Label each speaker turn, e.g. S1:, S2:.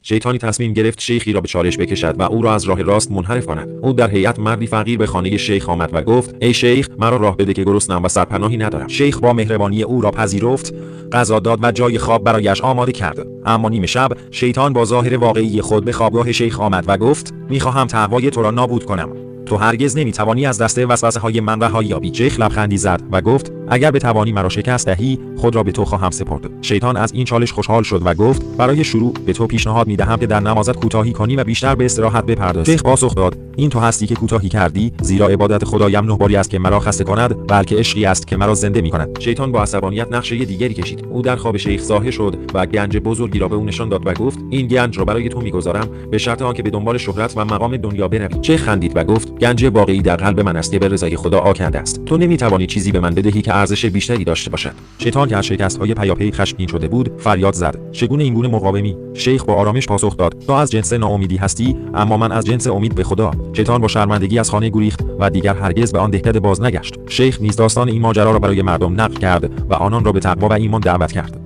S1: شیطانی تصمیم گرفت شیخی را به چالش بکشد و او را از راه راست منحرف کند. او در هیئت مردی فقیر به خانه شیخ آمد و گفت: ای شیخ، مرا راه بده که گرسنه‌ام و سرپناهی ندارم. شیخ با مهربانی او را پذیرفت، غذا داد و جای خواب برایش آماده کرد. اما نیمه شب شیطان با ظاهر واقعی خود به خوابگاه شیخ آمد و گفت: میخواهم تقوای تو را نابود کنم. تو هرگز نمیتوانی از دست وسوسه‌های من رهایی یابی. شیخ لبخندی زد و گفت: اگر بتوانی مرا شکست دهی، خود را به تو خواهم سپرد. شیطان از این چالش خوشحال شد و گفت: برای شروع به تو پیشنهاد میدهم که در نمازت کوتاهی کنی و بیشتر به استراحت بپردازی. شیخ پاسخ داد: این تو هستی که کوتاهی کردی، زیرا عبادت خدایم نه باری است که مرا خسته کند، بلکه عشقی است که مرا زنده میکند. شیطان با عصبانیت نقشه دیگری کشید. او در خواب شیخ ظاهر شد و گنج بزرگی را به او نشان داد و گفت: این گنج را برای تو میگذارم، به شرط آنکه به دنبال شهرت و مقام دنیا بروی. شیخ خندید و گفت: گنج واقعی در قلب من است که به رضای خدا آکنده است. تو نمیتوانی چیزی به من بدهی که ارزش بیشتری داشته باشد. شیطان که از شکست‌های پیاپی خشمگین شده بود، فریاد زد: چگونه این گونه مقاومی؟ شیخ با آرامش پاسخ داد: تو از جنس ناامیدی هستی، اما من از جنس امید به خدا. شیطان با شرمندگی از خانه گریخت و دیگر هرگز به آن دهکده باز نگشت. شیخ نیز داستان این ماجرا را برای مردم نقل کرد و آنان را به تقوا و ایمان دعوت کرد.